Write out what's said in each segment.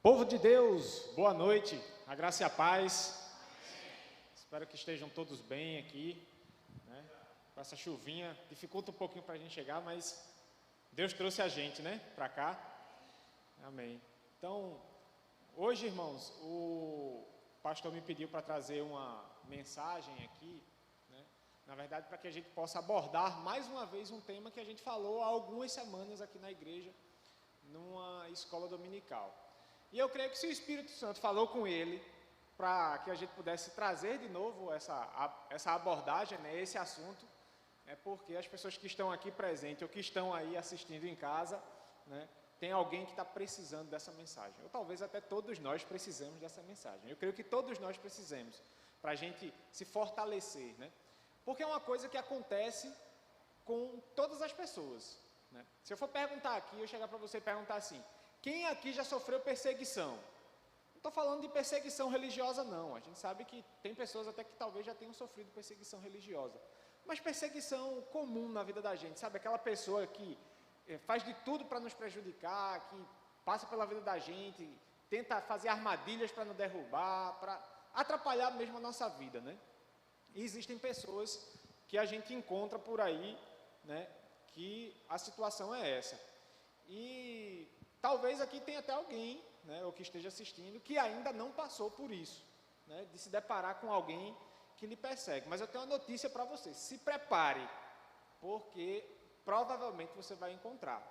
Povo de Deus, boa noite, a graça e a paz. Espero que estejam todos bem aqui, né? Com essa chuvinha, dificulta um pouquinho para a gente chegar, mas Deus trouxe a gente, né, para cá. Amém. Então, hoje, irmãos, o pastor me pediu para trazer uma mensagem aqui, né? Na verdade, para que a gente possa abordar mais uma vez um tema que a gente falou há algumas semanas aqui na igreja, numa escola dominical. E eu creio que se o Espírito Santo falou com ele, para que a gente pudesse trazer de novo essa abordagem, né, esse assunto, é porque as pessoas que estão aqui presentes ou que estão aí assistindo em casa, né, tem alguém que está precisando dessa mensagem. Ou talvez até todos nós precisamos dessa mensagem. Eu creio que todos nós precisamos, para a gente se fortalecer, né? Porque é uma coisa que acontece com todas as pessoas, né? Se eu for perguntar aqui, eu chegar para você e perguntar assim: quem aqui já sofreu perseguição? Não estou falando de perseguição religiosa, não. A gente sabe que tem pessoas até que talvez já tenham sofrido perseguição religiosa. Mas perseguição comum na vida da gente, sabe? Aquela pessoa que faz de tudo para nos prejudicar, que passa pela vida da gente, tenta fazer armadilhas para nos derrubar, para atrapalhar mesmo a nossa vida, né? E existem pessoas que a gente encontra por aí, né, que a situação é essa. E talvez aqui tenha até alguém, né, ou que esteja assistindo, que ainda não passou por isso, né, de se deparar com alguém que lhe persegue. Mas eu tenho uma notícia para você: se prepare, porque provavelmente você vai encontrar.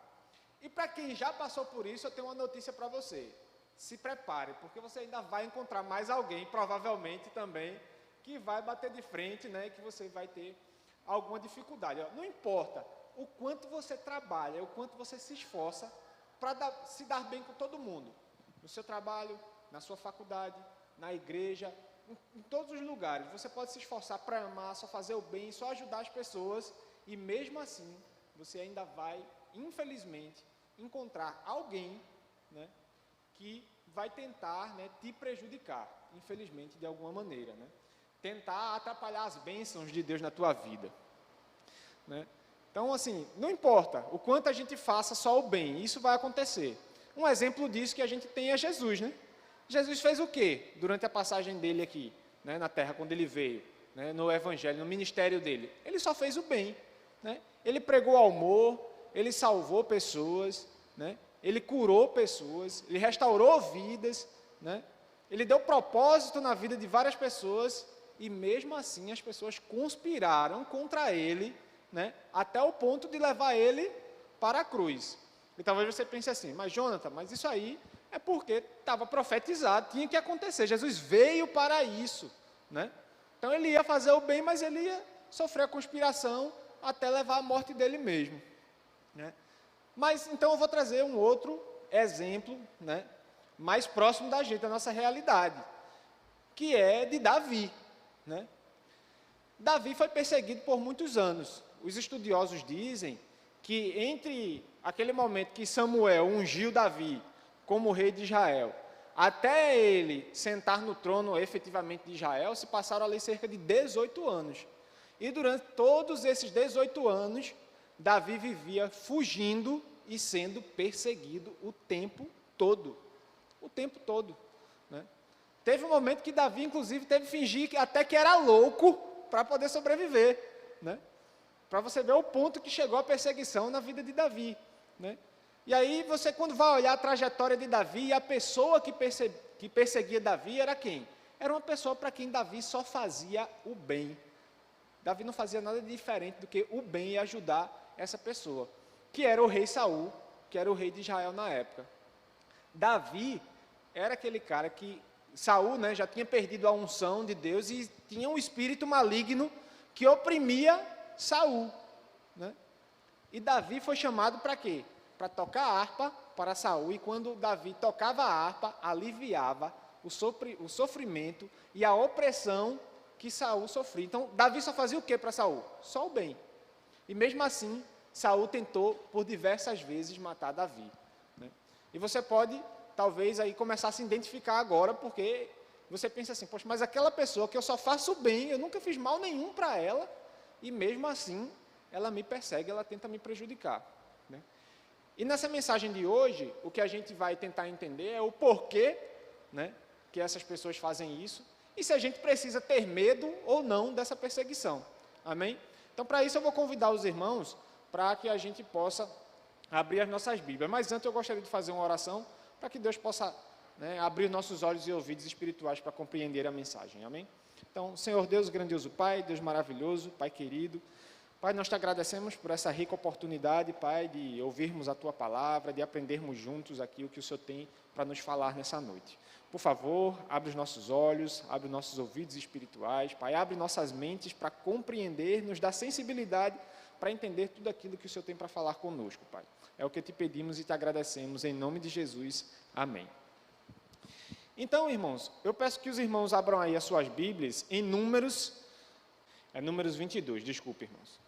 E para quem já passou por isso, eu tenho uma notícia para você: se prepare, porque você ainda vai encontrar mais alguém, provavelmente também, que vai bater de frente, né, que você vai ter alguma dificuldade. Não importa o quanto você trabalha, o quanto você se esforça para se dar bem com todo mundo, no seu trabalho, na sua faculdade, na igreja, em todos os lugares. Você pode se esforçar para amar, só fazer o bem, só ajudar as pessoas, e mesmo assim, você ainda vai, infelizmente, encontrar alguém, né, que vai tentar, né, te prejudicar, infelizmente, de alguma maneira, né? Tentar atrapalhar as bênçãos de Deus na tua vida, né? Então, assim, não importa o quanto a gente faça só o bem, isso vai acontecer. Um exemplo disso que a gente tem é Jesus, né? Jesus fez o quê durante a passagem dele aqui, né, na terra, quando ele veio, né, no evangelho, no ministério dele? Ele só fez o bem, né? Ele pregou o amor, ele salvou pessoas, né? Ele curou pessoas, ele restaurou vidas, né? Ele deu propósito na vida de várias pessoas, e mesmo assim as pessoas conspiraram contra ele, né, até o ponto de levar ele para a cruz. E talvez você pense assim: mas Jonathan, mas isso aí é porque estava profetizado, tinha que acontecer, Jesus veio para isso, né? Então ele ia fazer o bem, mas ele ia sofrer a conspiração até levar à morte dele mesmo, né? Mas então eu vou trazer um outro exemplo, né, mais próximo da gente, da nossa realidade, que é de Davi, né? Davi foi perseguido por muitos anos. Os estudiosos dizem que entre aquele momento que Samuel ungiu Davi como rei de Israel, até ele sentar no trono efetivamente de Israel, se passaram ali cerca de 18 anos. E durante todos esses 18 anos, Davi vivia fugindo e sendo perseguido o tempo todo. O tempo todo, né? Teve um momento que Davi, inclusive, teve que fingir até que era louco para poder sobreviver, né? Para você ver o ponto que chegou a perseguição na vida de Davi, né? E aí você, quando vai olhar a trajetória de Davi, a pessoa que perseguia Davi era quem? Era uma pessoa para quem Davi só fazia o bem. Davi não fazia nada de diferente do que o bem e ajudar essa pessoa, que era o rei Saul, que era o rei de Israel na época. Davi era aquele cara que Saul, né, já tinha perdido a unção de Deus e tinha um espírito maligno que oprimia Saul, né? E Davi foi chamado para quê? Para tocar harpa para Saul, e quando Davi tocava a harpa, aliviava o sofrimento e a opressão que Saul sofria. Então, Davi só fazia o quê para Saul? Só o bem. E mesmo assim, Saul tentou por diversas vezes matar Davi, né? E você pode, talvez, aí começar a se identificar agora, porque você pensa assim: poxa, mas aquela pessoa que eu só faço bem, eu nunca fiz mal nenhum para ela, e mesmo assim, ela me persegue, ela tenta me prejudicar, né? E nessa mensagem de hoje, o que a gente vai tentar entender é o porquê, né, que essas pessoas fazem isso, e se a gente precisa ter medo ou não dessa perseguição. Amém? Então, para isso, eu vou convidar os irmãos para que a gente possa abrir as nossas Bíblias. Mas antes, eu gostaria de fazer uma oração para que Deus possa, né, abrir nossos olhos e ouvidos espirituais para compreender a mensagem. Amém? Então, Senhor Deus, grandioso Pai, Deus maravilhoso, Pai querido, Pai, nós te agradecemos por essa rica oportunidade, Pai, de ouvirmos a Tua palavra, de aprendermos juntos aqui o que o Senhor tem para nos falar nessa noite. Por favor, abre os nossos olhos, abre os nossos ouvidos espirituais, Pai, abre nossas mentes para compreender, nos dá sensibilidade para entender tudo aquilo que o Senhor tem para falar conosco, Pai. É o que te pedimos e te agradecemos, em nome de Jesus. Amém. Então, irmãos, eu peço que os irmãos abram aí as suas Bíblias em Números 22, desculpe, irmãos.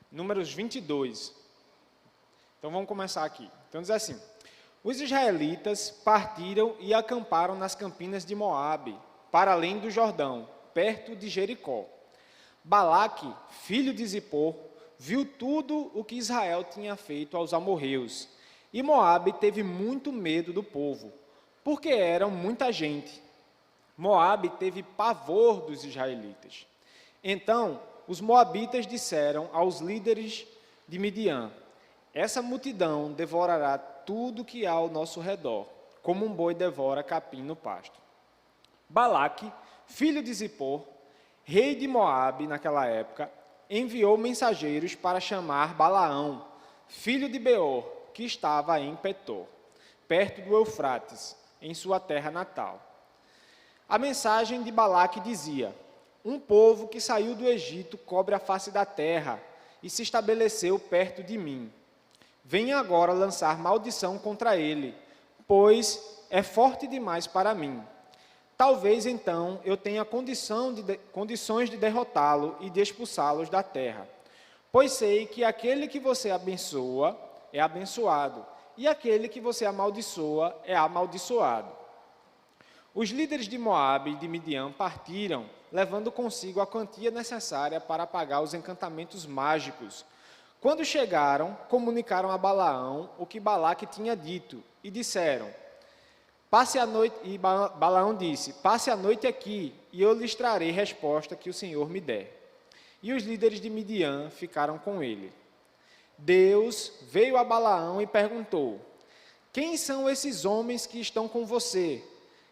Números 22. Então, vamos começar aqui. Então, diz assim: os israelitas partiram e acamparam nas campinas de Moabe, para além do Jordão, perto de Jericó. Balaque, filho de Zippor, viu tudo o que Israel tinha feito aos amorreus, e Moabe teve muito medo do povo, porque eram muita gente. Moabe teve pavor dos israelitas. Então, os moabitas disseram aos líderes de Midian: essa multidão devorará tudo que há ao nosso redor, como um boi devora capim no pasto. Balaque, filho de Zippor, rei de Moabe naquela época, enviou mensageiros para chamar Balaão, filho de Beor, que estava em Petor, perto do Eufrates, em sua terra natal. A mensagem de Balaque dizia: um povo que saiu do Egito cobre a face da terra e se estabeleceu perto de mim. Venha agora lançar maldição contra ele, pois é forte demais para mim. Talvez então eu tenha condições de derrotá-lo e de expulsá-los da terra. Pois sei que aquele que você abençoa é abençoado, e aquele que você amaldiçoa é amaldiçoado. Os líderes de Moabe e de Midian partiram, levando consigo a quantia necessária para pagar os encantamentos mágicos. Quando chegaram, comunicaram a Balaão o que Balaque tinha dito, e disseram: passe a noite, e Balaão disse: passe a noite aqui, e eu lhes trarei resposta que o Senhor me der. E os líderes de Midian ficaram com ele. Deus veio a Balaão e perguntou: quem são esses homens que estão com você?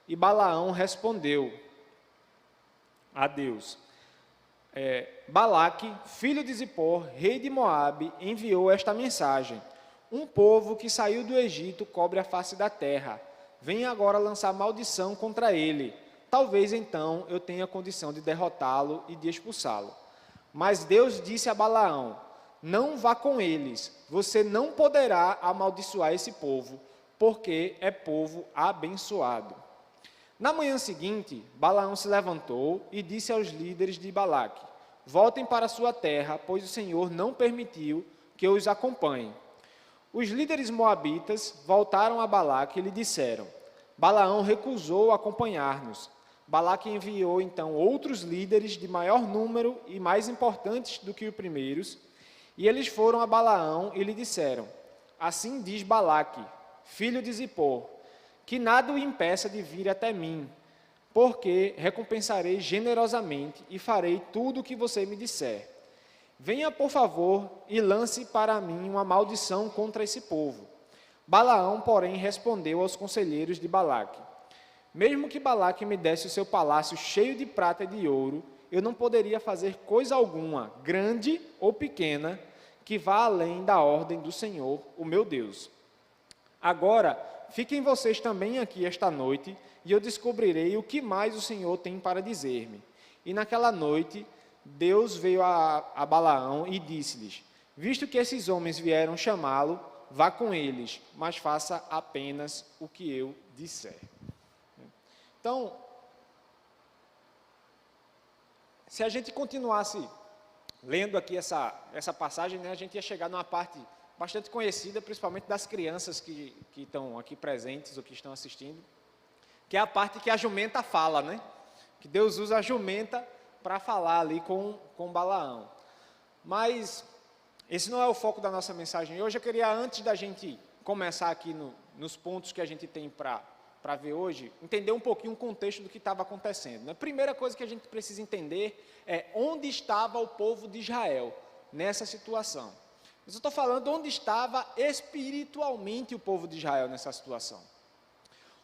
E Balaão respondeu a Deus: Balaque, filho de Zippor, rei de Moabe, enviou esta mensagem: um povo que saiu do Egito cobre a face da terra. Venha agora lançar maldição contra ele. Talvez então eu tenha condição de derrotá-lo e de expulsá-lo. Mas Deus disse a Balaão: não vá com eles, você não poderá amaldiçoar esse povo, porque é povo abençoado. Na manhã seguinte, Balaão se levantou e disse aos líderes de Balaque: voltem para sua terra, pois o Senhor não permitiu que eu os acompanhe. Os líderes moabitas voltaram a Balaque e lhe disseram: Balaão recusou acompanhar-nos. Balaque enviou então outros líderes de maior número e mais importantes do que os primeiros, e eles foram a Balaão e lhe disseram: assim diz Balaque, filho de Zippor, que nada o impeça de vir até mim, porque recompensarei generosamente e farei tudo o que você me disser. Venha, por favor, e lance para mim uma maldição contra esse povo. Balaão, porém, respondeu aos conselheiros de Balaque: mesmo que Balaque me desse o seu palácio cheio de prata e de ouro, eu não poderia fazer coisa alguma, grande ou pequena, que vá além da ordem do Senhor, o meu Deus. Agora, fiquem vocês também aqui esta noite, e eu descobrirei o que mais o Senhor tem para dizer-me. E naquela noite, Deus veio a Balaão e disse-lhes: visto que esses homens vieram chamá-lo, vá com eles, mas faça apenas o que eu disser. Então, se a gente continuasse lendo aqui essa passagem, né, a gente ia chegar numa parte bastante conhecida, principalmente das crianças que estão aqui presentes ou que estão assistindo, que é a parte que a jumenta fala, né? Que Deus usa a jumenta para falar ali com Balaão. Mas esse não é o foco da nossa mensagem hoje. Eu queria, antes da gente começar aqui nos pontos que a gente tem para ver hoje, entender um pouquinho o contexto do que estava acontecendo. A primeira coisa que a gente precisa entender é onde estava o povo de Israel nessa situação. Mas eu estou falando onde estava espiritualmente o povo de Israel nessa situação.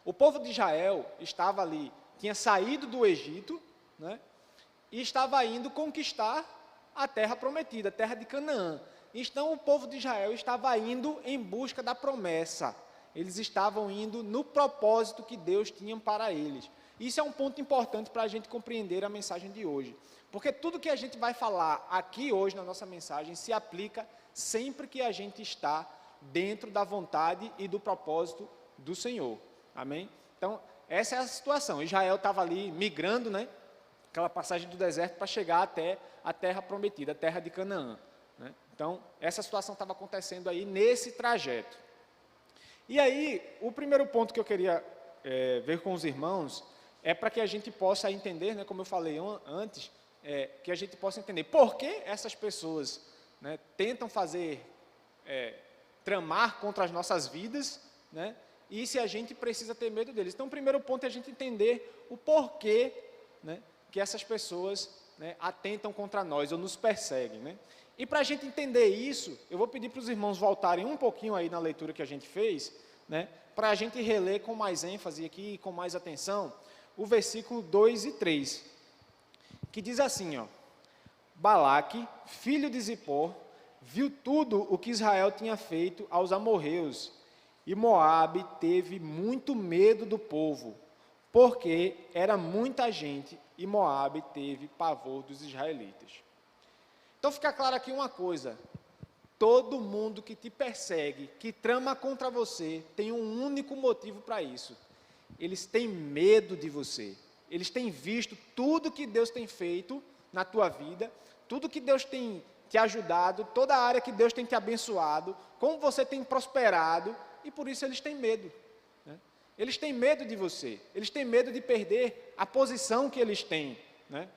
O povo de Israel estava ali, tinha saído do Egito, né, e estava indo conquistar a terra prometida, a terra de Canaã. Então, o povo de Israel estava indo em busca da promessa. Eles estavam indo no propósito que Deus tinha para eles. Isso é um ponto importante para a gente compreender a mensagem de hoje. Porque tudo que a gente vai falar aqui hoje na nossa mensagem se aplica sempre que a gente está dentro da vontade e do propósito do Senhor. Amém? Então, essa é a situação. Israel estava ali migrando, né? Aquela passagem do deserto para chegar até a terra prometida, a terra de Canaã. Né? Então, essa situação estava acontecendo aí nesse trajeto. E aí, o primeiro ponto que eu queria ver com os irmãos é para que a gente possa entender, né, como eu falei antes, que a gente possa entender por que essas pessoas, né, tentam tramar contra as nossas vidas, né, e se a gente precisa ter medo deles. Então, o primeiro ponto é a gente entender o porquê, né, que essas pessoas, né, atentam contra nós ou nos perseguem. Né? E para a gente entender isso, eu vou pedir para os irmãos voltarem um pouquinho aí na leitura que a gente fez, né, para a gente reler com mais ênfase aqui, com mais atenção, o versículo 2 e 3, que diz assim, ó: Balaque, filho de Zippor, viu tudo o que Israel tinha feito aos amorreus, e Moabe teve muito medo do povo, porque era muita gente, e Moabe teve pavor dos israelitas. Então fica claro aqui uma coisa: todo mundo que te persegue, que trama contra você, tem um único motivo para isso. Eles têm medo de você. Eles têm visto tudo que Deus tem feito na tua vida, tudo que Deus tem te ajudado, toda a área que Deus tem te abençoado, como você tem prosperado, e por isso eles têm medo. Né? Eles têm medo de você. Eles têm medo de perder a posição que eles têm. Né?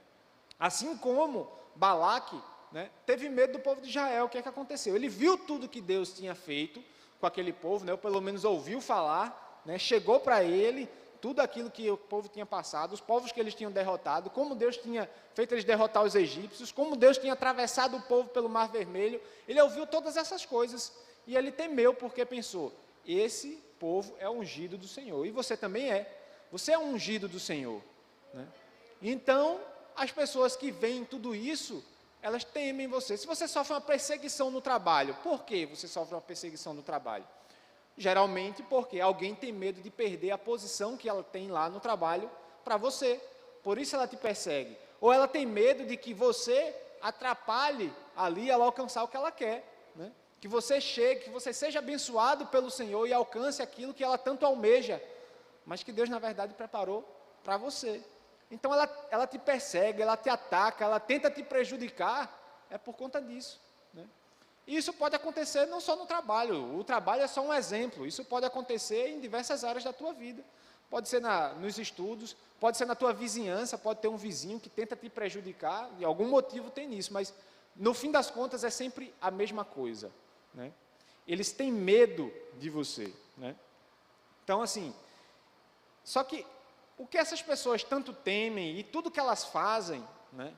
Assim como Balaque, né, teve medo do povo de Israel. O que é que aconteceu? Ele viu tudo que Deus tinha feito com aquele povo, né, ou pelo menos ouviu falar, né, chegou para ele tudo aquilo que o povo tinha passado, os povos que eles tinham derrotado, como Deus tinha feito eles derrotar os egípcios, como Deus tinha atravessado o povo pelo Mar Vermelho. Ele ouviu todas essas coisas e ele temeu, porque pensou: esse povo é ungido do Senhor, e você também é. Você é ungido do Senhor. Né? Então, as pessoas que veem tudo isso, elas temem você. Se você sofre uma perseguição no trabalho, por que você sofre uma perseguição no trabalho? Geralmente porque alguém tem medo de perder a posição que ela tem lá no trabalho para você. Por isso ela te persegue. Ou ela tem medo de que você atrapalhe ali ela alcançar o que ela quer. Né? Que você chegue, que você seja abençoado pelo Senhor e alcance aquilo que ela tanto almeja, mas que Deus, na verdade, preparou para você. Então, ela te persegue, ela te ataca, ela tenta te prejudicar, é por conta disso. Né? E isso pode acontecer não só no trabalho, o trabalho é só um exemplo, isso pode acontecer em diversas áreas da tua vida. Pode ser nos estudos, pode ser na tua vizinhança, pode ter um vizinho que tenta te prejudicar, e algum motivo tem nisso, mas no fim das contas é sempre a mesma coisa. Né? Eles têm medo de você. Né? Então, assim, só que o que essas pessoas tanto temem e tudo que elas fazem, né,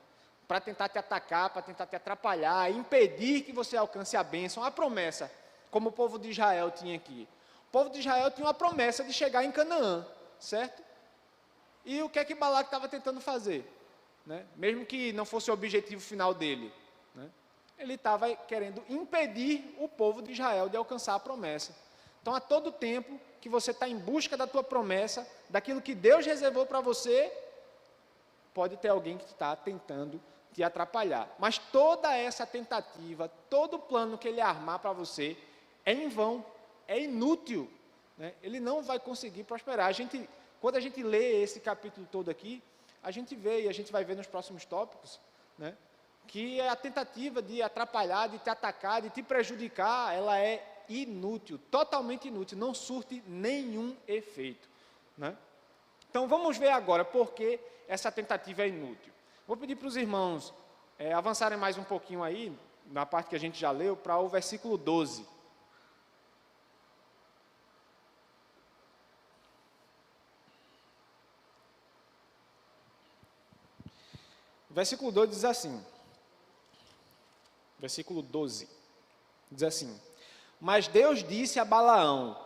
para tentar te atacar, para tentar te atrapalhar, impedir que você alcance a bênção, a promessa, como o povo de Israel tinha aqui. O povo de Israel tinha uma promessa de chegar em Canaã, certo? E o que é que Balaque estava tentando fazer? Né? Mesmo que não fosse o objetivo final dele, né? Ele estava querendo impedir o povo de Israel de alcançar a promessa. Então, a todo tempo que você está em busca da tua promessa, daquilo que Deus reservou para você, pode ter alguém que está tentando te atrapalhar. Mas toda essa tentativa, todo plano que ele armar para você, é em vão, é inútil. Né? Ele não vai conseguir prosperar. Quando a gente lê esse capítulo todo aqui, a gente vê, e a gente vai ver nos próximos tópicos, né, que a tentativa de atrapalhar, de te atacar, de te prejudicar, ela é inútil, totalmente inútil, não surte nenhum efeito. Né? Então, vamos ver agora por que essa tentativa é inútil. Vou pedir para os irmãos avançarem mais um pouquinho aí, na parte que a gente já leu, para o versículo 12. O versículo 12 diz assim, versículo 12, diz assim: mas Deus disse a Balaão,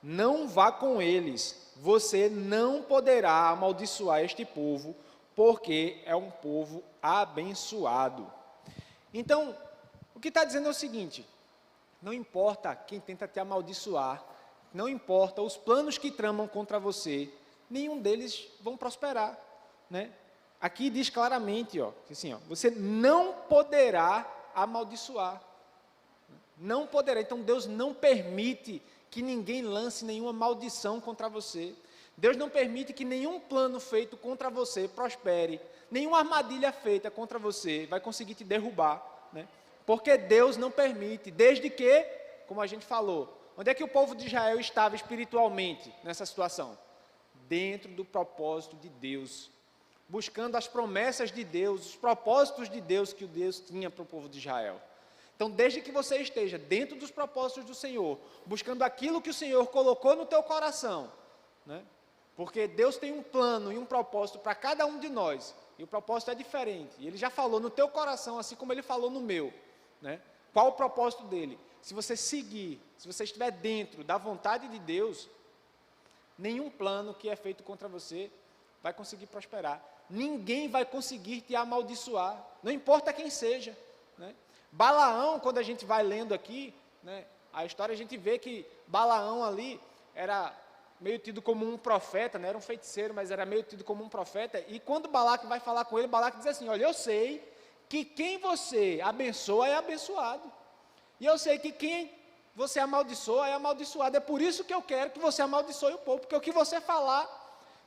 não vá com eles, você não poderá amaldiçoar este povo, porque é um povo abençoado. Então, o que está dizendo é o seguinte, não importa quem tenta te amaldiçoar, não importa os planos que tramam contra você, nenhum deles vão prosperar, né? Aqui diz claramente, assim, você não poderá amaldiçoar. Não poderá. Então Deus não permite que ninguém lance nenhuma maldição contra você. Deus não permite que nenhum plano feito contra você prospere. Nenhuma armadilha feita contra você vai conseguir te derrubar, né? Porque Deus não permite, desde que, como a gente falou, onde é que o povo de Israel estava espiritualmente nessa situação? Dentro do propósito de Deus, buscando as promessas de Deus, os propósitos de Deus que o Deus tinha para o povo de Israel. Então, desde que você esteja dentro dos propósitos do Senhor, buscando aquilo que o Senhor colocou no teu coração, né? Porque Deus tem um plano e um propósito para cada um de nós, e o propósito é diferente, e Ele já falou no teu coração, assim como Ele falou no meu, né? Qual o propósito dele? Se você seguir, se você estiver dentro da vontade de Deus, nenhum plano que é feito contra você vai conseguir prosperar. Ninguém vai conseguir te amaldiçoar, não importa quem seja, né? Balaão, quando a gente vai lendo aqui, né, a história, a gente vê que Balaão ali era meio tido como um profeta, não era um feiticeiro, mas era meio tido como um profeta, e quando Balaque vai falar com ele, Balaque diz assim, olha, eu sei que quem você abençoa é abençoado, e eu sei que quem você amaldiçoa é amaldiçoado, é por isso que eu quero que você amaldiçoe o povo, porque o que você falar,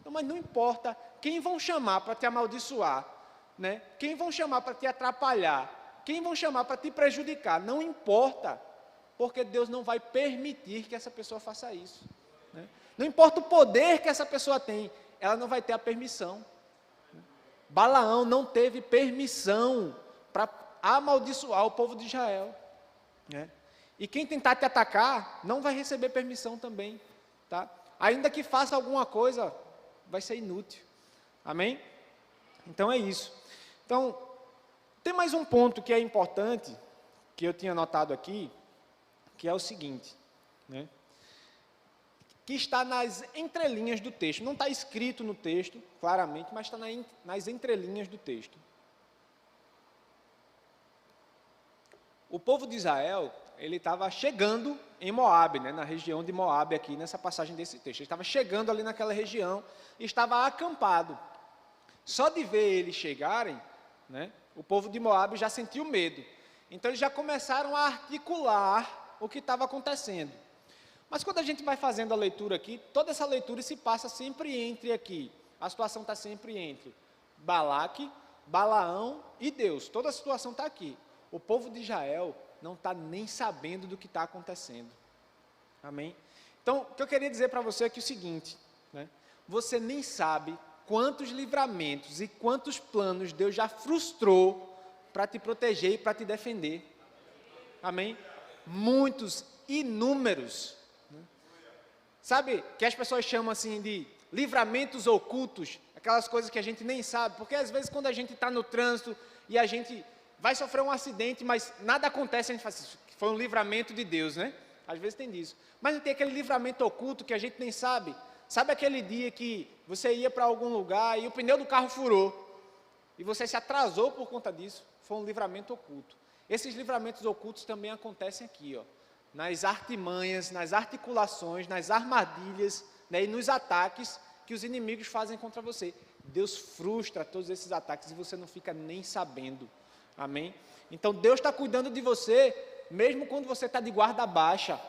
não, mas não importa quem vão chamar para te amaldiçoar, né? Quem vão chamar para te atrapalhar, quem vão chamar para te prejudicar, não importa, porque Deus não vai permitir que essa pessoa faça isso, né? Não importa o poder que essa pessoa tem, ela não vai ter a permissão, né? Balaão não teve permissão para amaldiçoar o povo de Israel, né? E quem tentar te atacar, não vai receber permissão também, tá? Ainda que faça alguma coisa, vai ser inútil, amém? Então é isso. Então, tem mais um ponto que é importante, que eu tinha notado aqui, que é o seguinte, né? Que está nas entrelinhas do texto, não está escrito no texto, claramente, mas está nas entrelinhas do texto. O povo de Israel, ele estava chegando em Moabe, né, na região de Moabe, aqui nessa passagem desse texto. Ele estava chegando ali naquela região, e estava acampado. Só de ver eles chegarem, né, o povo de Moabe já sentiu medo. Então eles já começaram a articular o que estava acontecendo. Mas quando a gente vai fazendo a leitura aqui, toda essa leitura se passa sempre entre aqui. A situação está sempre entre Balaque, Balaão e Deus. Toda a situação está aqui. O povo de Israel não está nem sabendo do que está acontecendo. Amém? Então, o que eu queria dizer para você é que o seguinte, né? Você nem sabe quantos livramentos e quantos planos Deus já frustrou para te proteger e para te defender. Amém? Muitos, inúmeros. Né? Sabe, que as pessoas chamam assim de livramentos ocultos, aquelas coisas que a gente nem sabe, porque às vezes quando a gente está no trânsito e a gente vai sofrer um acidente, mas nada acontece, a gente fala assim, foi um livramento de Deus, né? Às vezes tem disso. Mas não tem aquele livramento oculto que a gente nem sabe. Sabe aquele dia que você ia para algum lugar e o pneu do carro furou, e você se atrasou por conta disso? Foi um livramento oculto. Esses livramentos ocultos também acontecem aqui, ó, nas artimanhas, nas articulações, nas armadilhas, né, e nos ataques que os inimigos fazem contra você. Deus frustra todos esses ataques e você não fica nem sabendo. Amém? Então Deus está cuidando de você, mesmo quando você está de guarda baixa,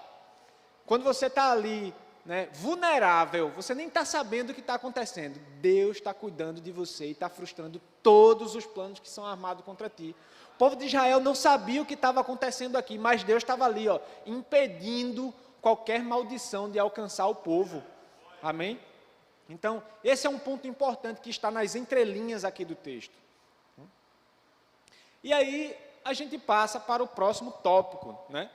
quando você está ali, né, vulnerável, você nem está sabendo o que está acontecendo. Deus está cuidando de você e está frustrando todos os planos que são armados contra ti. O povo de Israel não sabia o que estava acontecendo aqui, mas Deus estava ali, ó, impedindo qualquer maldição de alcançar o povo. Amém? Então, esse é um ponto importante que está nas entrelinhas aqui do texto. E aí, a gente passa para o próximo tópico, né?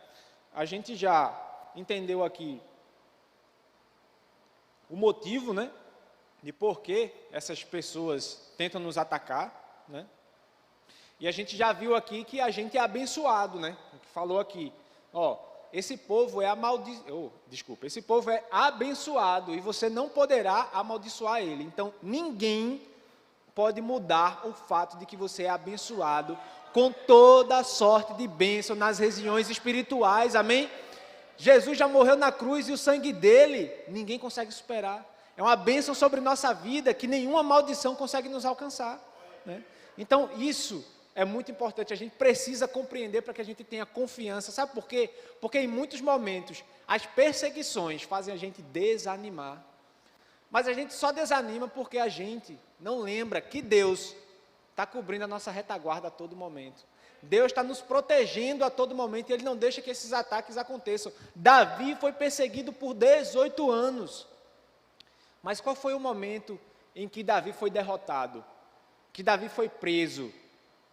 A gente já entendeu aqui o motivo, né, de por que essas pessoas tentam nos atacar, né? E a gente já viu aqui que a gente é abençoado, né? Falou aqui, ó, esse povo é esse povo é abençoado e você não poderá amaldiçoar ele. Então, ninguém pode mudar o fato de que você é abençoado com toda sorte de bênção nas regiões espirituais, amém? Jesus já morreu na cruz e o sangue dele, ninguém consegue superar. É uma bênção sobre nossa vida que nenhuma maldição consegue nos alcançar, né? Então, isso é muito importante, a gente precisa compreender para que a gente tenha confiança. Sabe por quê? Porque em muitos momentos as perseguições fazem a gente desanimar. Mas a gente só desanima porque a gente não lembra que Deus está cobrindo a nossa retaguarda a todo momento. Deus está nos protegendo a todo momento e Ele não deixa que esses ataques aconteçam. Davi foi perseguido por 18 anos. Mas qual foi o momento em que Davi foi derrotado? Que Davi foi preso?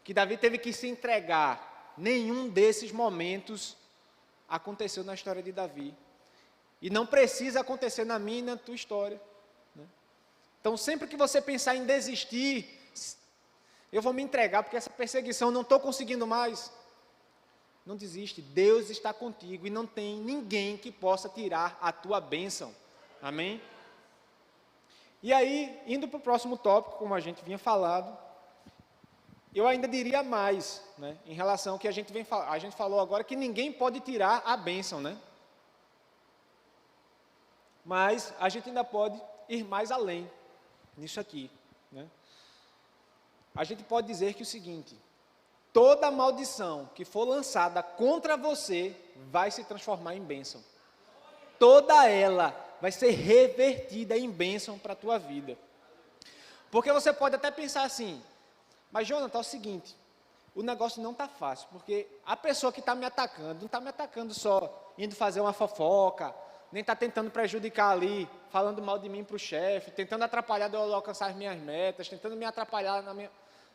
Que Davi teve que se entregar? Nenhum desses momentos aconteceu na história de Davi. E não precisa acontecer na minha e na tua história, né? Então, sempre que você pensar em desistir, eu vou me entregar porque essa perseguição não estou conseguindo mais. Não desiste, Deus está contigo e não tem ninguém que possa tirar a tua bênção. Amém? E aí, indo para o próximo tópico, como a gente vinha falando, eu ainda diria mais, né, em relação ao que a gente falou agora, que ninguém pode tirar a bênção, né? Mas a gente ainda pode ir mais além nisso aqui, né? A gente pode dizer que o seguinte: toda maldição que for lançada contra você vai se transformar em bênção. Toda ela vai ser revertida em bênção para a tua vida. Porque você pode até pensar assim: mas Jonathan, é o seguinte, o negócio não está fácil, porque a pessoa que está me atacando, não está me atacando só indo fazer uma fofoca, nem está tentando prejudicar ali, falando mal de mim para o chefe, tentando atrapalhar de eu alcançar as minhas metas, tentando me atrapalhar na minha...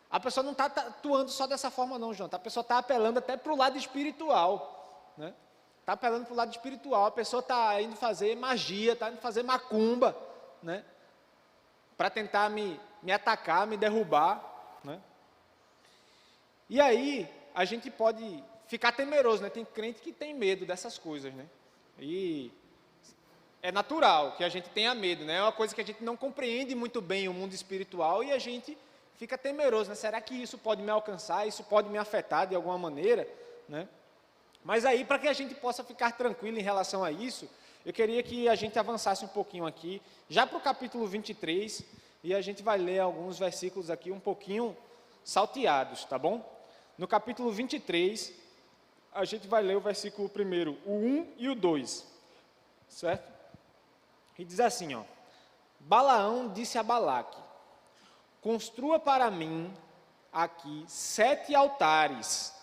A pessoa não está atuando só dessa forma não, Jonathan, a pessoa está apelando até para o lado espiritual, né? Está apelando para o lado espiritual, a pessoa está indo fazer magia, está indo fazer macumba, né? Para tentar me atacar, me derrubar, né? E aí, a gente pode ficar temeroso, né? Tem crente que tem medo dessas coisas, né? E é natural que a gente tenha medo, né? É uma coisa que a gente não compreende muito bem o mundo espiritual e a gente fica temeroso, né? Será que isso pode me alcançar? Isso pode me afetar de alguma maneira, né? Mas aí, para que a gente possa ficar tranquilo em relação a isso, eu queria que a gente avançasse um pouquinho aqui, já para o capítulo 23, e a gente vai ler alguns versículos aqui um pouquinho salteados, tá bom? No capítulo 23, a gente vai ler o versículo primeiro, o 1 e o 2, certo? E diz assim, ó: Balaão disse a Balaque: construa para mim aqui 7 altares,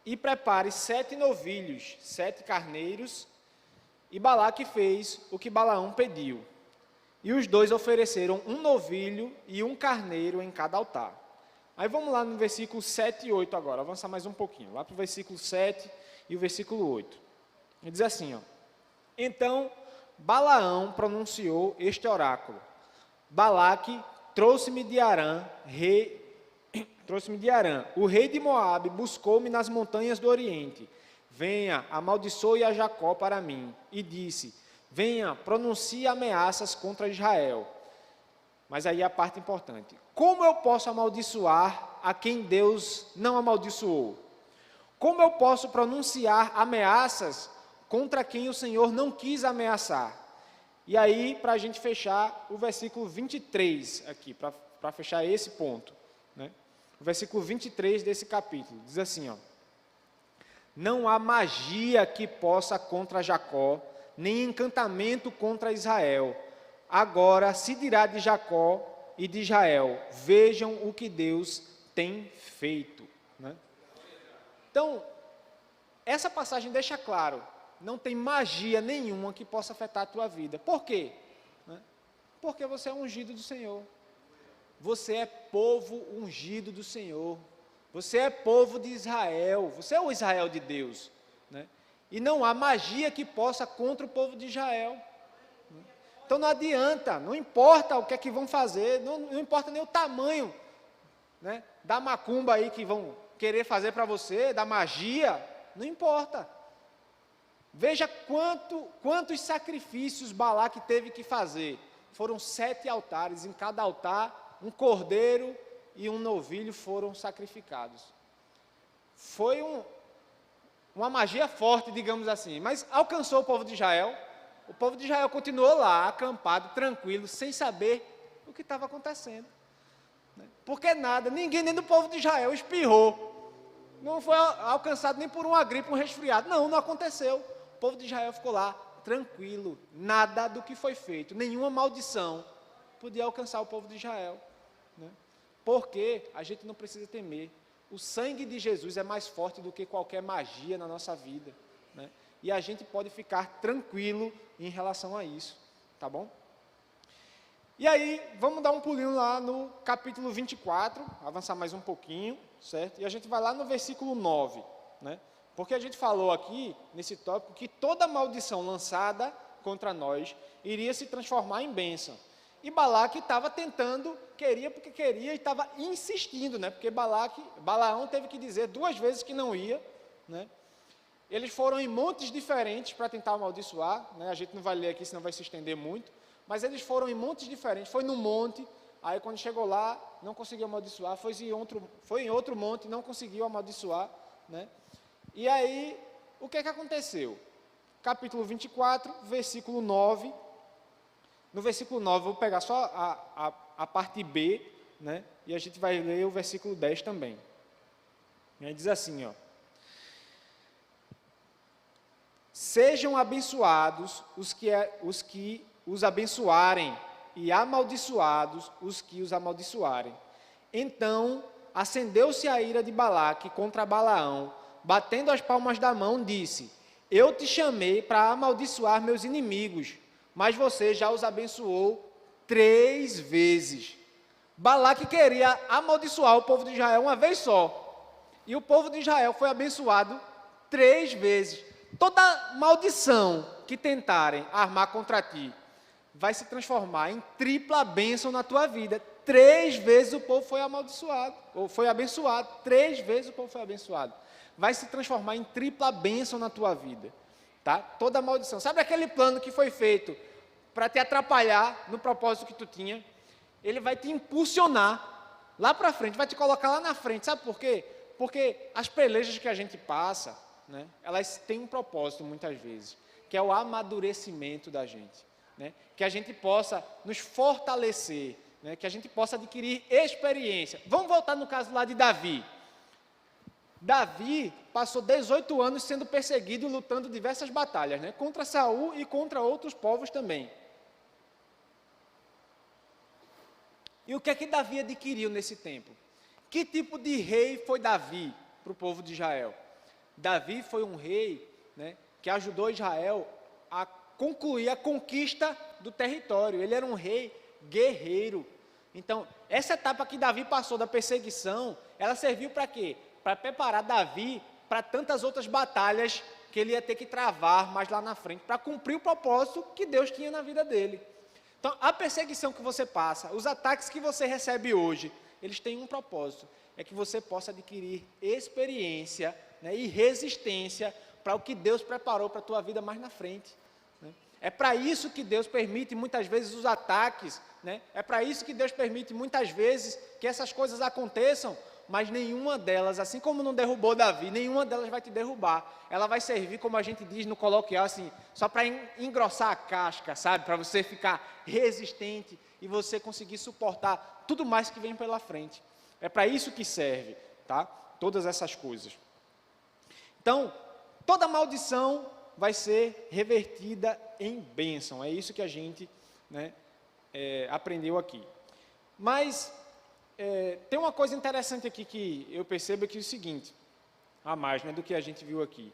e prepare 7 novilhos, 7 carneiros. E Balaque fez o que Balaão pediu. E os dois ofereceram um novilho e um carneiro em cada altar. Aí vamos lá no versículo 7 e 8 agora, avançar mais um pouquinho, lá para o versículo 7 e o versículo 8. Ele diz assim, ó: Então Balaão pronunciou este oráculo: Balaque trouxe-me de Arã, o rei de Moabe buscou-me nas montanhas do Oriente. Venha, amaldiçoe a Jacó para mim. E disse: venha, pronuncie ameaças contra Israel. Mas aí a parte importante: como eu posso amaldiçoar a quem Deus não amaldiçoou? Como eu posso pronunciar ameaças contra quem o Senhor não quis ameaçar? E aí, para a gente fechar, o versículo 23 aqui, para fechar esse ponto, né? O versículo 23 desse capítulo, diz assim, ó: Não há magia que possa contra Jacó, nem encantamento contra Israel. Agora se dirá de Jacó e de Israel: vejam o que Deus tem feito, né? Então, essa passagem deixa claro, não tem magia nenhuma que possa afetar a tua vida. Por quê? Porque você é ungido do Senhor. Você é povo ungido do Senhor. Você é povo de Israel, você é o Israel de Deus, né? E não há magia que possa contra o povo de Israel. Então não adianta, não importa o que é que vão fazer, não importa nem o tamanho, né, da macumba aí que vão querer fazer para você, da magia, não importa. Veja quantos sacrifícios Balaque teve que fazer. Foram 7 altares, em cada altar um cordeiro e um novilho foram sacrificados. Foi uma magia forte, digamos assim, mas alcançou o povo de Israel. O povo de Israel continuou lá, acampado, tranquilo, sem saber o que estava acontecendo. Porque nada, ninguém nem do povo de Israel espirrou. Não foi alcançado nem por uma gripe, um resfriado. Não aconteceu. O povo de Israel ficou lá, tranquilo. Nada do que foi feito, nenhuma maldição podia alcançar o povo de Israel. Né? Porque a gente não precisa temer. O sangue de Jesus é mais forte do que qualquer magia na nossa vida. Né? E a gente pode ficar tranquilo em relação a isso. Tá bom? E aí, vamos dar um pulinho lá no capítulo 24, avançar mais um pouquinho, certo? E a gente vai lá no versículo 9, né? Porque a gente falou aqui, nesse tópico, que toda maldição lançada contra nós iria se transformar em bênção. E Balaque estava tentando, queria porque queria, e estava insistindo, né? Porque Balaão teve que dizer 2 vezes que não ia, né? Eles foram em montes diferentes para tentar amaldiçoar, né? A gente não vai ler aqui, senão vai se estender muito. Mas eles foram em montes diferentes, foi no monte, aí quando chegou lá, não conseguiu amaldiçoar, foi em outro monte, não conseguiu amaldiçoar, né? E aí, o que aconteceu? Capítulo 24, versículo 9, no versículo 9, vou pegar só a parte B, né? E a gente vai ler o versículo 10 também. E aí diz assim, ó: sejam abençoados os que os abençoarem, e amaldiçoados os que os amaldiçoarem. Então acendeu-se a ira de Balaque contra Balaão, batendo as palmas da mão, disse: eu te chamei para amaldiçoar meus inimigos, mas você já os abençoou 3 vezes. Balaque queria amaldiçoar o povo de Israel uma vez só, e o povo de Israel foi abençoado 3 vezes. Toda maldição que tentarem armar contra ti vai se transformar em tripla bênção na tua vida. 3 vezes o povo foi amaldiçoado, ou foi abençoado. 3 vezes o povo foi abençoado. Vai se transformar em tripla bênção na tua vida. Tá? Toda maldição. Sabe aquele plano que foi feito para te atrapalhar no propósito que tu tinha? Ele vai te impulsionar lá para frente, vai te colocar lá na frente. Sabe por quê? Porque as pelejas que a gente passa, né, elas têm um propósito muitas vezes, que é o amadurecimento da gente. Né, que a gente possa nos fortalecer, né, que a gente possa adquirir experiência. Vamos voltar no caso lá de Davi. Davi passou 18 anos sendo perseguido e lutando diversas batalhas, né, contra Saul e contra outros povos também. E o que é que Davi adquiriu nesse tempo? Que tipo de rei foi Davi para o povo de Israel? Davi foi um rei, né, que ajudou Israel a concluir a conquista do território. Ele era um rei guerreiro. Então, essa etapa que Davi passou da perseguição, ela serviu para quê? Para preparar Davi para tantas outras batalhas que ele ia ter que travar mais lá na frente, para cumprir o propósito que Deus tinha na vida dele. Então, a perseguição que você passa, os ataques que você recebe hoje, eles têm um propósito, é que você possa adquirir experiência, né, e resistência para o que Deus preparou para a tua vida mais na frente. É para isso que Deus permite muitas vezes os ataques, né? É para isso que Deus permite muitas vezes que essas coisas aconteçam, mas nenhuma delas, assim como não derrubou Davi, nenhuma delas vai te derrubar. Ela vai servir, como a gente diz no coloquial, assim, só para engrossar a casca, sabe? Para você ficar resistente e você conseguir suportar tudo mais que vem pela frente. É para isso que serve, tá? Todas essas coisas. Então, toda maldição vai ser revertida em bênção. É isso que a gente, né, aprendeu aqui. Mas tem uma coisa interessante aqui que eu percebo que é o seguinte, a mais, né, do que a gente viu aqui.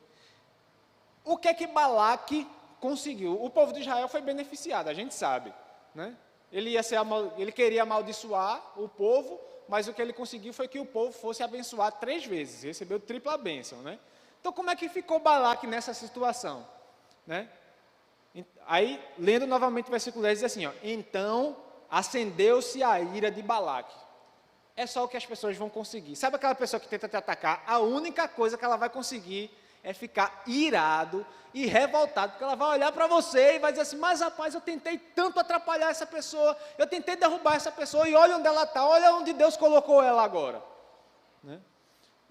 O que é que Balaque conseguiu? O povo de Israel foi beneficiado, a gente sabe, né? Ele queria amaldiçoar o povo, mas o que ele conseguiu foi que o povo fosse abençoado 3 vezes, recebeu tripla bênção, né? Então, como é que ficou Balaque nessa situação, né? Aí, lendo novamente o versículo 10, diz assim, ó, então acendeu-se a ira de Balaque. É só o que as pessoas vão conseguir. Sabe aquela pessoa que tenta te atacar? A única coisa que ela vai conseguir é ficar irado e revoltado, porque ela vai olhar para você e vai dizer assim, mas rapaz, eu tentei tanto atrapalhar essa pessoa, eu tentei derrubar essa pessoa, e olha onde ela está, olha onde Deus colocou ela agora, né?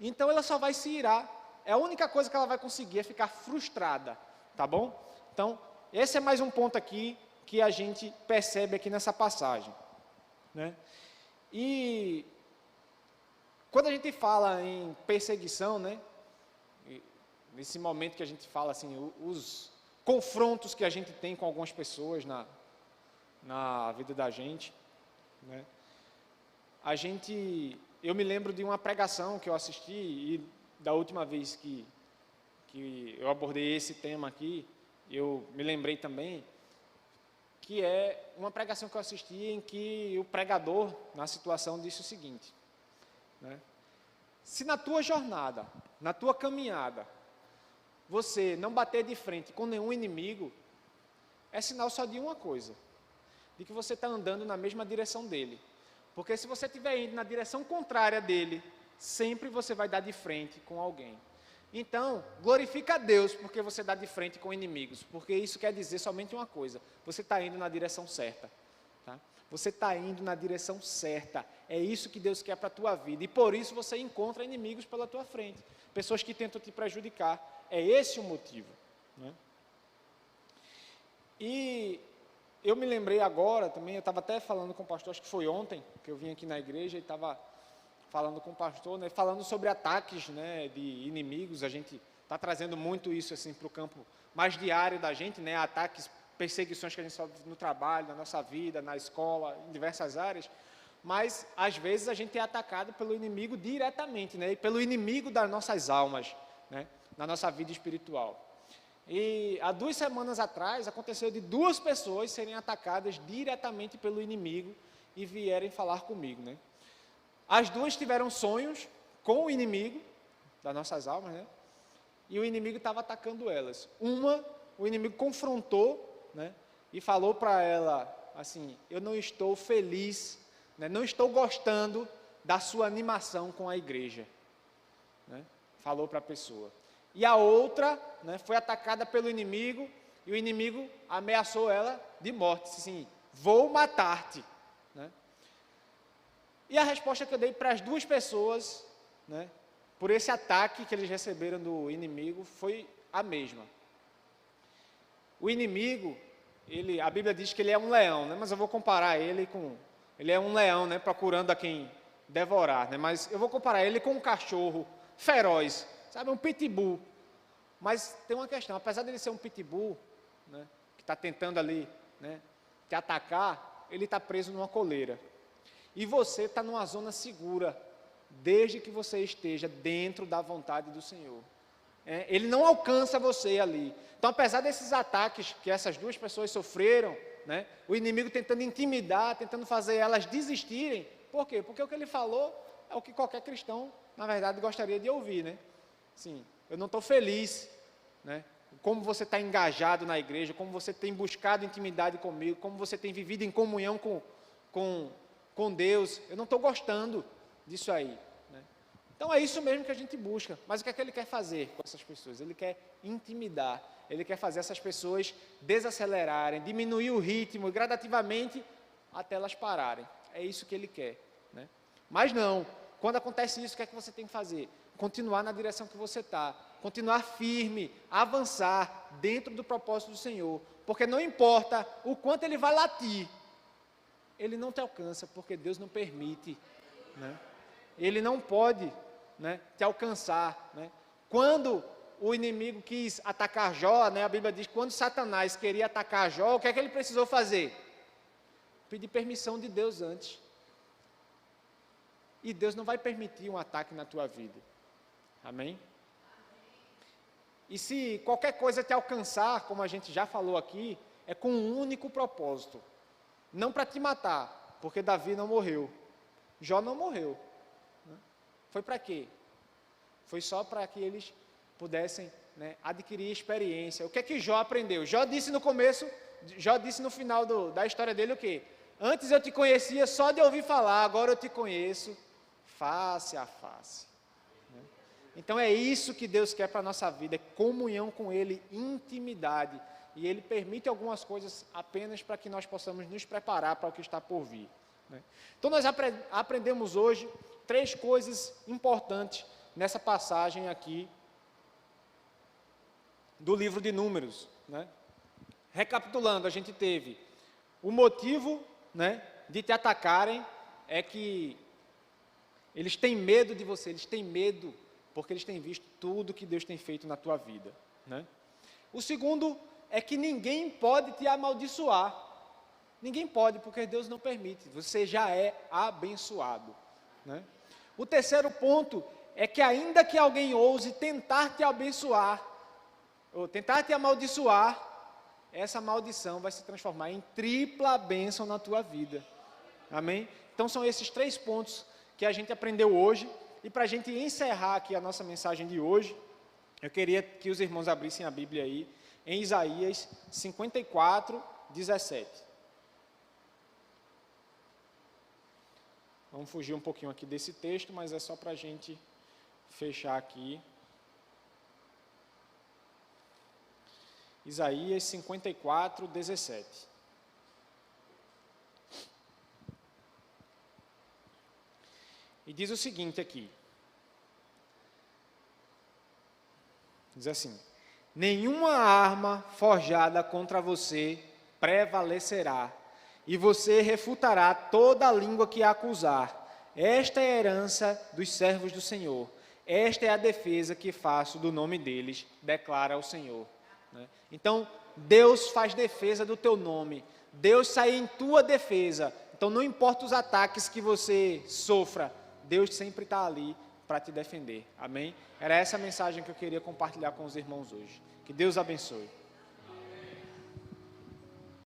Então ela só vai se irar, é a única coisa que ela vai conseguir é ficar frustrada, tá bom? Então, esse é mais um ponto aqui, que a gente percebe aqui nessa passagem, né? E quando a gente fala em perseguição, né, nesse momento que a gente fala assim, os confrontos que a gente tem com algumas pessoas na vida da gente, né, eu me lembro de uma pregação que eu assisti, e da última vez que eu abordei esse tema aqui, eu me lembrei também, que é uma pregação que eu assisti em que o pregador, na situação, disse o seguinte, né, se na tua jornada, na tua caminhada, você não bater de frente com nenhum inimigo, é sinal só de uma coisa, de que você está andando na mesma direção dele. Porque se você estiver indo na direção contrária dele, sempre você vai dar de frente com alguém. Então, glorifica a Deus porque você dá de frente com inimigos, porque isso quer dizer somente uma coisa, você está indo na direção certa. Tá? Você está indo na direção certa, é isso que Deus quer para a tua vida, e por isso você encontra inimigos pela tua frente, pessoas que tentam te prejudicar, é esse o motivo, né? E eu me lembrei agora também, eu estava até falando com o pastor, acho que foi ontem, que eu vim aqui na igreja e estava falando com o pastor, né, falando sobre ataques, né, de inimigos. A gente está trazendo muito isso assim, para o campo mais diário da gente, né, ataques, perseguições que a gente sofre no trabalho, na nossa vida, na escola, em diversas áreas, mas às vezes a gente é atacado pelo inimigo diretamente, né, e pelo inimigo das nossas almas, né, na nossa vida espiritual. E há 2 semanas atrás aconteceu de 2 pessoas serem atacadas diretamente pelo inimigo e vierem falar comigo, né? As 2 tiveram sonhos com o inimigo das nossas almas, né? E o inimigo estava atacando elas. O inimigo confrontou, né? E falou para ela assim, eu não estou feliz, né? Não estou gostando da sua animação com a igreja, né? Falou para a pessoa. E a outra, né, foi atacada pelo inimigo, e o inimigo ameaçou ela de morte, disse assim, vou matar-te, né? E a resposta que eu dei para as 2 pessoas, né, por esse ataque que eles receberam do inimigo, foi a mesma. O inimigo, a Bíblia diz que ele é um leão, né, mas eu vou comparar ele com, ele é um leão, né, procurando a quem devorar, né, mas eu vou comparar ele com um cachorro feroz, sabe, um pitbull. Mas tem uma questão, apesar dele ser um pitbull, né, que está tentando ali, né, te atacar, ele está preso numa coleira. E você está numa zona segura, desde que você esteja dentro da vontade do Senhor. Ele não alcança você ali. Então, apesar desses ataques que essas 2 pessoas sofreram, né, o inimigo tentando intimidar, tentando fazer elas desistirem. Por quê? Porque o que ele falou é o que qualquer cristão, na verdade, gostaria de ouvir, né? Sim, eu não estou feliz, né? Como você está engajado na igreja, como você tem buscado intimidade comigo, como você tem vivido em comunhão com Deus, eu não estou gostando disso aí, né? Então é isso mesmo que a gente busca, mas o que é que ele quer fazer com essas pessoas? Ele quer intimidar, ele quer fazer essas pessoas desacelerarem, diminuir o ritmo e gradativamente até elas pararem, é isso que ele quer, né? Mas não, quando acontece isso, o que é que você tem que fazer? Continuar na direção que você está, continuar firme, avançar dentro do propósito do Senhor, porque não importa o quanto ele vai latir, ele não te alcança, porque Deus não permite, né? Ele não pode, né, te alcançar, né? Quando o inimigo quis atacar Jó, né, a Bíblia diz que quando Satanás queria atacar Jó, o que é que ele precisou fazer? Pedir permissão de Deus antes. E Deus não vai permitir um ataque na tua vida. Amém? E se qualquer coisa te alcançar, como a gente já falou aqui, é com um único propósito. Não para te matar, porque Davi não morreu, Jó não morreu. Né? Foi para quê? Foi só para que eles pudessem, né, adquirir experiência. O que é que Jó aprendeu? Jó disse no começo, Jó disse no final da história dele o quê? Antes eu te conhecia só de ouvir falar, agora eu te conheço face a face. Né? Então é isso que Deus quer para a nossa vida, é comunhão com Ele, intimidade. E Ele permite algumas coisas apenas para que nós possamos nos preparar para o que está por vir. Né? Então nós aprendemos hoje 3 coisas importantes nessa passagem aqui do livro de Números. Né? Recapitulando, a gente teve o motivo, né, de te atacarem é que eles têm medo de você, eles têm medo porque eles têm visto tudo que Deus tem feito na tua vida. Né? O segundo é que ninguém pode te amaldiçoar. Ninguém pode, porque Deus não permite. Você já é abençoado. Né? O terceiro ponto é que ainda que alguém ouse tentar te abençoar, ou tentar te amaldiçoar, essa maldição vai se transformar em tripla bênção na tua vida. Amém? Então são esses 3 pontos que a gente aprendeu hoje. E para a gente encerrar aqui a nossa mensagem de hoje, eu queria que os irmãos abrissem a Bíblia aí, em Isaías 54, 17. Vamos fugir um pouquinho aqui desse texto, mas é só para a gente fechar aqui. Isaías 54, 17. E diz o seguinte aqui. Diz assim: nenhuma arma forjada contra você prevalecerá, e você refutará toda a língua que a acusar. Esta é a herança dos servos do Senhor. Esta é a defesa que faço do nome deles, declara o Senhor. Então, Deus faz defesa do teu nome. Deus sai em tua defesa. Então, não importa os ataques que você sofra, Deus sempre está ali para te defender. Amém? Era essa a mensagem que eu queria compartilhar com os irmãos hoje. Que Deus abençoe.